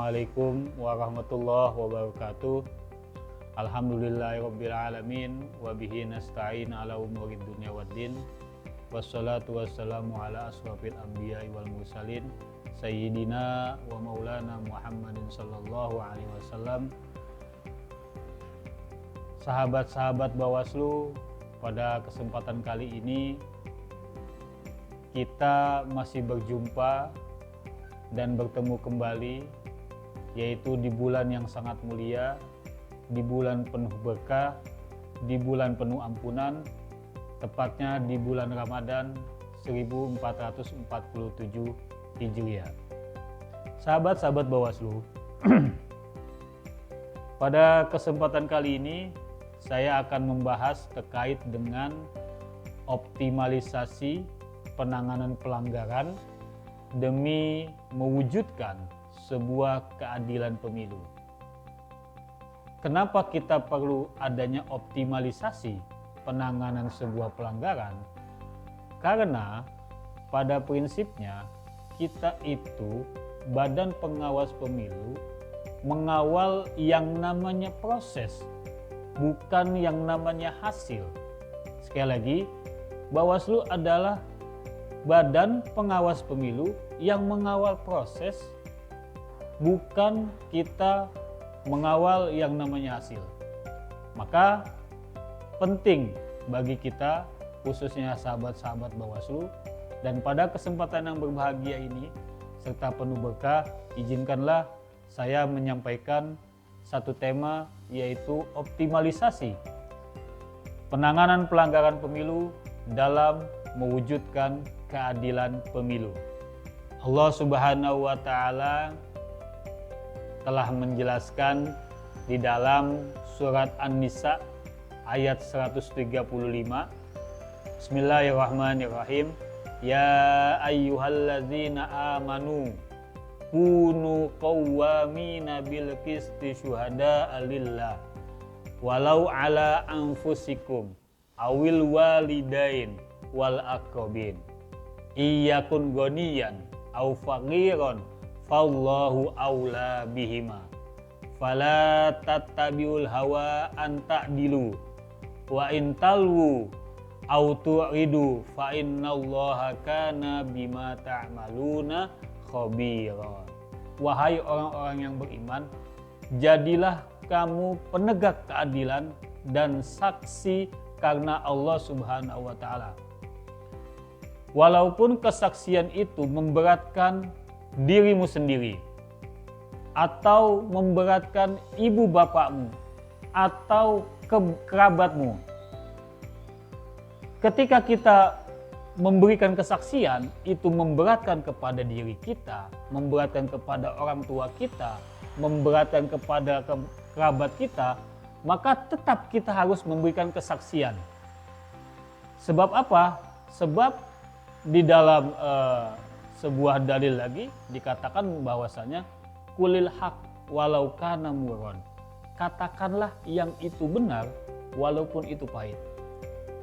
Assalamualaikum warahmatullahi wabarakatuh. Alhamdulillahirabbil alamin wa bihi nasta'in ala umurid dunya waddin. Wassalatu wassalamu ala asrofil anbiya'i wal mursalin sayyidina wa maulana Muhammadin sallallahu alaihi wasallam. Sahabat-sahabat Bawaslu, pada kesempatan kali ini kita masih berjumpa dan bertemu kembali, yaitu di bulan yang sangat mulia, di bulan penuh berkah, di bulan penuh ampunan, tepatnya di bulan Ramadan 1447 Hijriah. Sahabat-sahabat Bawaslu, pada kesempatan kali ini saya akan membahas terkait dengan optimalisasi penanganan pelanggaran demi mewujudkan sebuah keadilan pemilu. Kenapa kita perlu adanya optimalisasi penanganan sebuah pelanggaran? Karena pada prinsipnya kita itu badan pengawas pemilu mengawal yang namanya proses, bukan yang namanya hasil. Sekali lagi, Bawaslu adalah badan pengawas pemilu yang mengawal proses, bukan kita mengawal yang namanya hasil. Maka penting bagi kita, khususnya sahabat-sahabat Bawaslu, dan pada kesempatan yang berbahagia ini serta penuh berkah, izinkanlah saya menyampaikan satu tema, yaitu optimalisasi penanganan pelanggaran pemilu dalam mewujudkan keadilan pemilu. Allah Subhanahu wa Ta'ala telah menjelaskan di dalam surat An-Nisa ayat 135. Bismillahirrahmanirrahim. Ya ayyuhalladzina amanu kunu qawwamina bil qisti syuhada'a lillah walau ala anfusikum awil walidain wal aqrabin iyakun goniyan au faqiron fallahu aula bihima fala tattabiul hawa an ta'dilu wa in talwu au tu'idu fa innallaha kana bima ta'maluna khabira. Wahai orang-orang yang beriman, jadilah kamu penegak keadilan dan saksi karena Allah Subhanahu wa Ta'ala. Walaupun kesaksian itu memberatkan dirimu sendiri, atau memberatkan ibu bapakmu, atau kerabatmu. Ketika kita memberikan kesaksian, itu memberatkan kepada diri kita, memberatkan kepada orang tua kita, memberatkan kepada kerabat kita, maka tetap kita harus memberikan kesaksian. Sebab apa? Sebab di dalam sebuah dalil lagi dikatakan bahwasanya kulil haq walau kana muron. Katakanlah yang itu benar walaupun itu pahit.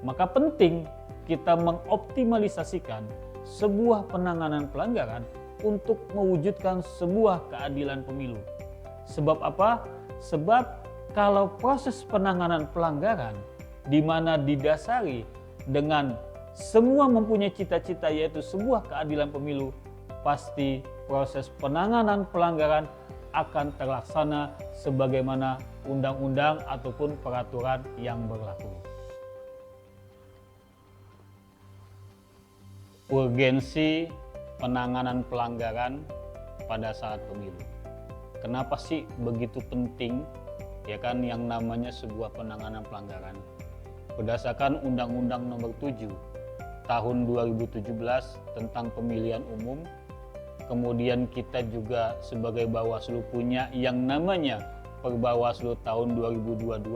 Maka penting kita mengoptimalisasikan sebuah penanganan pelanggaran untuk mewujudkan sebuah keadilan pemilu. Sebab apa? Sebab kalau proses penanganan pelanggaran di mana didasari dengan semua mempunyai cita-cita yaitu sebuah keadilan pemilu, pasti proses penanganan pelanggaran akan terlaksana sebagaimana undang-undang ataupun peraturan yang berlaku. Urgensi penanganan pelanggaran pada saat pemilu. Kenapa sih begitu penting ya kan yang namanya sebuah penanganan pelanggaran? Berdasarkan Undang-Undang Nomor 7 Tahun 2017 tentang pemilihan umum, kemudian kita juga sebagai Bawaslu punya yang namanya Perbawaslu tahun 2022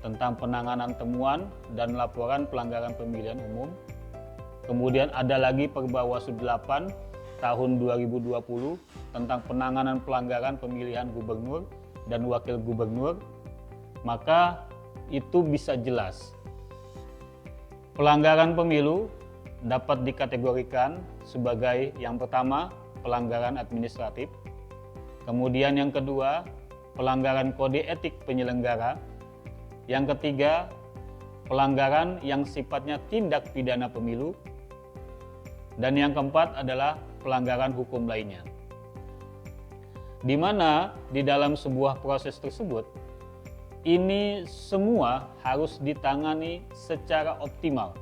tentang penanganan temuan dan laporan pelanggaran pemilihan umum. Kemudian ada lagi Perbawaslu 8 tahun 2020 tentang penanganan pelanggaran pemilihan gubernur dan wakil gubernur. Maka itu bisa jelas. Pelanggaran pemilu dapat dikategorikan sebagai yang pertama pelanggaran administratif, Kemudian yang kedua, pelanggaran kode etik penyelenggara. Yang ketiga, pelanggaran yang sifatnya tindak pidana pemilu. Dan yang keempat adalah pelanggaran hukum lainnya. Di mana di dalam sebuah proses tersebut, ini semua harus ditangani secara optimal.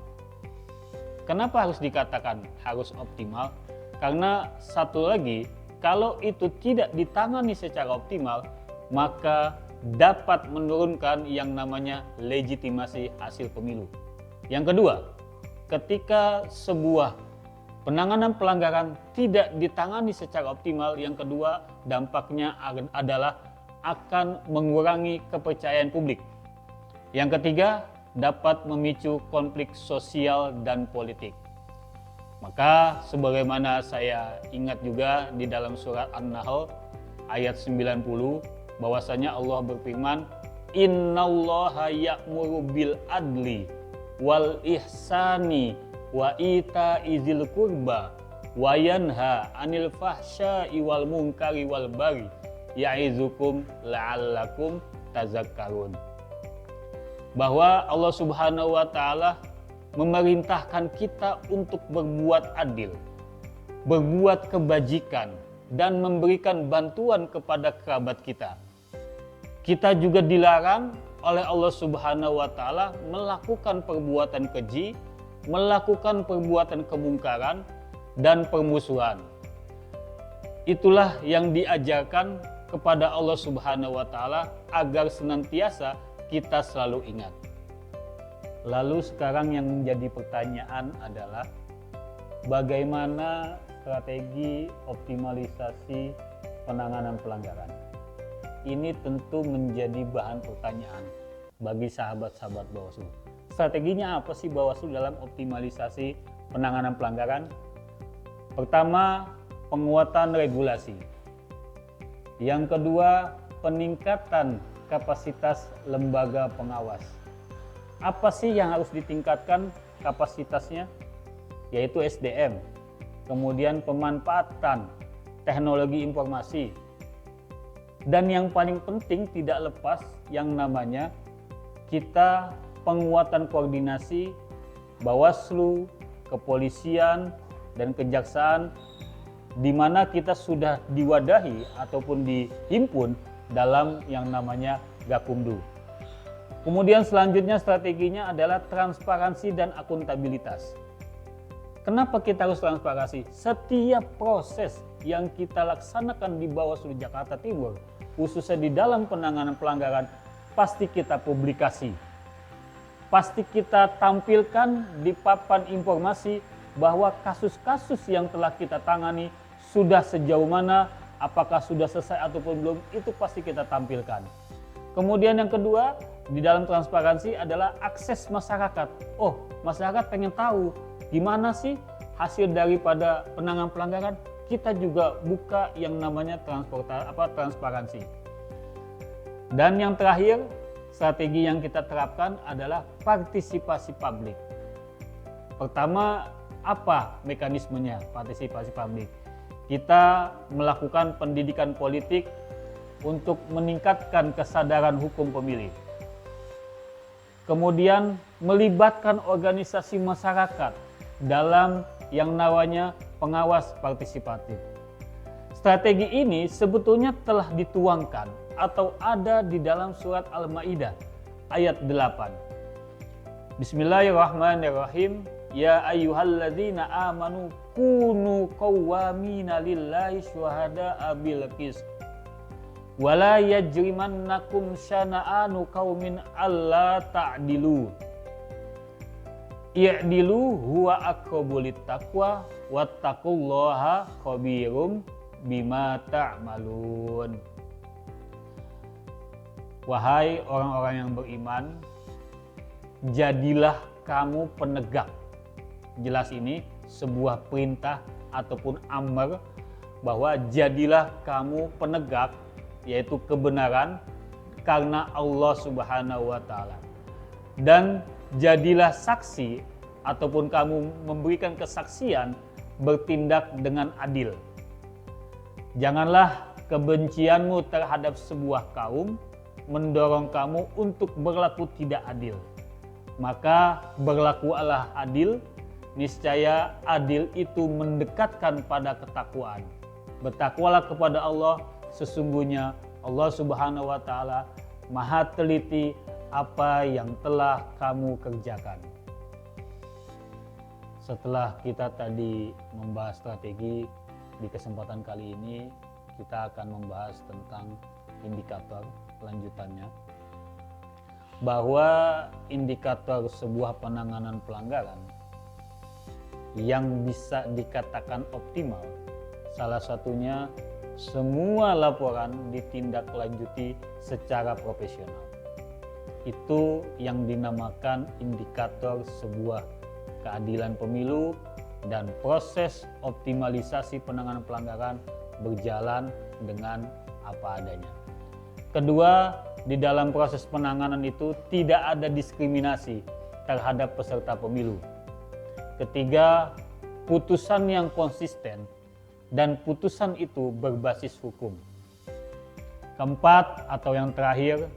Kenapa harus dikatakan harus optimal? Karena satu lagi, kalau itu tidak ditangani secara optimal, maka dapat menurunkan yang namanya legitimasi hasil pemilu. Yang kedua, ketika sebuah penanganan pelanggaran tidak ditangani secara optimal, yang kedua dampaknya adalah akan mengurangi kepercayaan publik. Yang ketiga, dapat memicu konflik sosial dan politik. Maka sebagaimana saya ingat juga di dalam surat An-Nahl ayat 90, bahwasanya Allah berfirman, "Innallaha ya'muru bil adli wal ihsani wa ita'i dzil qurba wa yanha 'anil fahsya'i wal munkari wal baghi ya'izukum la'allakum tazakkarun." Bahwa Allah Subhanahu wa taala memerintahkan kita untuk berbuat adil, berbuat kebajikan, dan memberikan bantuan kepada kerabat kita. Kita juga dilarang oleh Allah Subhanahu wa taala melakukan perbuatan keji, melakukan perbuatan kemungkaran dan permusuhan. Itulah yang diajarkan kepada Allah Subhanahu wa taala agar senantiasa kita selalu ingat. Lalu sekarang yang menjadi pertanyaan adalah bagaimana strategi optimalisasi penanganan pelanggaran? Ini tentu menjadi bahan pertanyaan bagi sahabat-sahabat Bawaslu. Strateginya apa sih Bawaslu dalam optimalisasi penanganan pelanggaran? Pertama, penguatan regulasi. Yang kedua, peningkatan kapasitas lembaga pengawas. Apa sih yang harus ditingkatkan kapasitasnya? Yaitu SDM. Kemudian pemanfaatan teknologi informasi. Dan yang paling penting tidak lepas yang namanya kita penguatan koordinasi Bawaslu, kepolisian, dan kejaksaan, di mana kita sudah diwadahi ataupun dihimpun dalam yang namanya Gakumdu. Kemudian selanjutnya strateginya adalah transparansi dan akuntabilitas. Kenapa kita harus transparansi? Setiap proses yang kita laksanakan di Bawaslu Jakarta Timur, khususnya di dalam penanganan pelanggaran, pasti kita publikasi. Pasti kita tampilkan di papan informasi bahwa kasus-kasus yang telah kita tangani sudah sejauh mana, apakah sudah selesai ataupun belum, itu pasti kita tampilkan. Kemudian yang kedua, di dalam transparansi adalah akses masyarakat. Oh, masyarakat pengen tahu gimana sih hasil daripada penanganan pelanggaran, kita juga buka yang namanya transparansi. Dan yang terakhir, strategi yang kita terapkan adalah partisipasi publik. Pertama, apa mekanismenya partisipasi publik? Kita melakukan pendidikan politik untuk meningkatkan kesadaran hukum pemilih. Kemudian melibatkan organisasi masyarakat dalam yang namanya pengawas partisipatif. Strategi ini sebetulnya telah dituangkan atau ada di dalam surat Al-Maidah ayat 8. Bismillahirrahmanirrahim. Ya ayyuhalladzina amanu kunu qawwamina lillahi syuhada'a bil qist. Wala yajrimannakum syana'anu qaumin alla ta'dilu. I'dilu huwa aqrabu littaqwa wattaqullaha khabirum bima ta'malun. Wahai orang-orang yang beriman, jadilah kamu penegak. Jelas ini sebuah perintah ataupun amr bahwa jadilah kamu penegak, yaitu kebenaran karena Allah Subhanahu wa taala. Dan jadilah saksi ataupun kamu memberikan kesaksian bertindak dengan adil. Janganlah kebencianmu terhadap sebuah kaum mendorong kamu untuk berlaku tidak adil. Maka berlakulah adil, niscaya adil itu mendekatkan pada ketakwaan. Bertakwalah kepada Allah, sesungguhnya Allah Subhanahu wa taala Maha teliti apa yang telah kamu kerjakan. Setelah kita tadi membahas strategi, di kesempatan kali ini kita akan membahas tentang indikator lanjutannya. Bahwa indikator sebuah penanganan pelanggaran yang bisa dikatakan optimal, salah satunya semua laporan ditindaklanjuti secara profesional. Itu yang dinamakan indikator sebuah keadilan pemilu, dan proses optimalisasi penanganan pelanggaran berjalan dengan apa adanya. Kedua, di dalam proses penanganan itu tidak ada diskriminasi terhadap peserta pemilu. Ketiga, putusan yang konsisten dan putusan itu berbasis hukum. Keempat atau yang terakhir,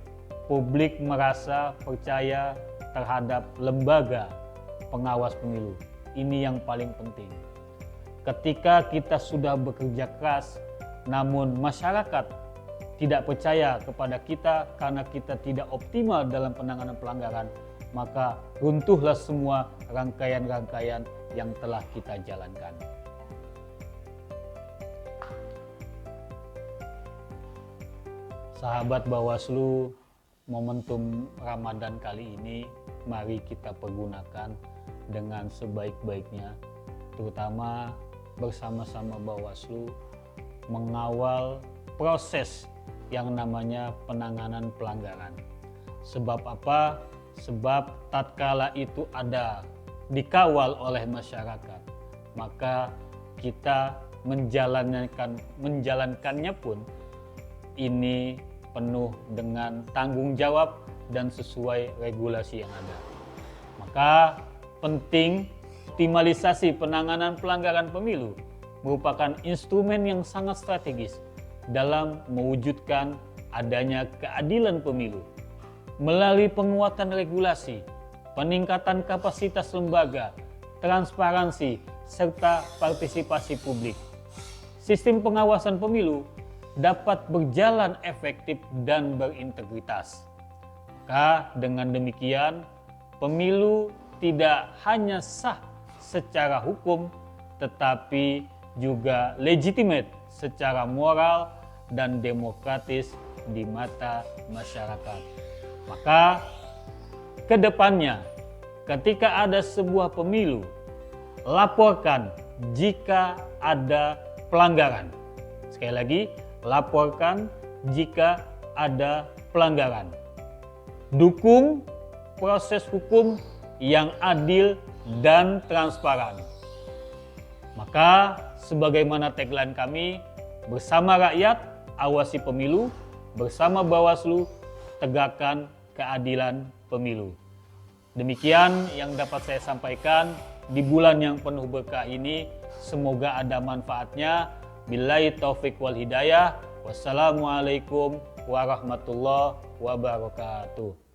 publik merasa percaya terhadap lembaga pengawas pemilu. Ini yang paling penting. Ketika kita sudah bekerja keras, namun masyarakat tidak percaya kepada kita karena kita tidak optimal dalam penanganan pelanggaran, maka runtuhlah semua rangkaian-rangkaian yang telah kita jalankan. Sahabat Bawaslu, momentum Ramadan kali ini mari kita pergunakan dengan sebaik-baiknya, terutama bersama-sama Bawaslu mengawal proses yang namanya penanganan pelanggaran. Sebab apa? Sebab tatkala itu ada dikawal oleh masyarakat, maka kita menjalankannya pun ini penuh dengan tanggung jawab dan sesuai regulasi yang ada. Maka penting optimalisasi penanganan pelanggaran pemilu merupakan instrumen yang sangat strategis dalam mewujudkan adanya keadilan pemilu melalui penguatan regulasi, peningkatan kapasitas lembaga, transparansi, serta partisipasi publik. Sistem pengawasan pemilu dapat berjalan efektif dan berintegritas. Maka dengan demikian, pemilu tidak hanya sah secara hukum, tetapi juga legitimate secara moral dan demokratis di mata masyarakat. Maka kedepannya, ketika ada sebuah pemilu, laporkan jika ada pelanggaran. Sekali lagi, laporkan jika ada pelanggaran. Dukung proses hukum yang adil dan transparan. Maka sebagaimana tagline kami, bersama rakyat awasi pemilu, bersama Bawaslu tegakkan keadilan pemilu. Demikian yang dapat saya sampaikan di bulan yang penuh berkah ini. Semoga ada manfaatnya. Billahi taufik wal hidayah. Wassalamualaikum warahmatullahi wabarakatuh.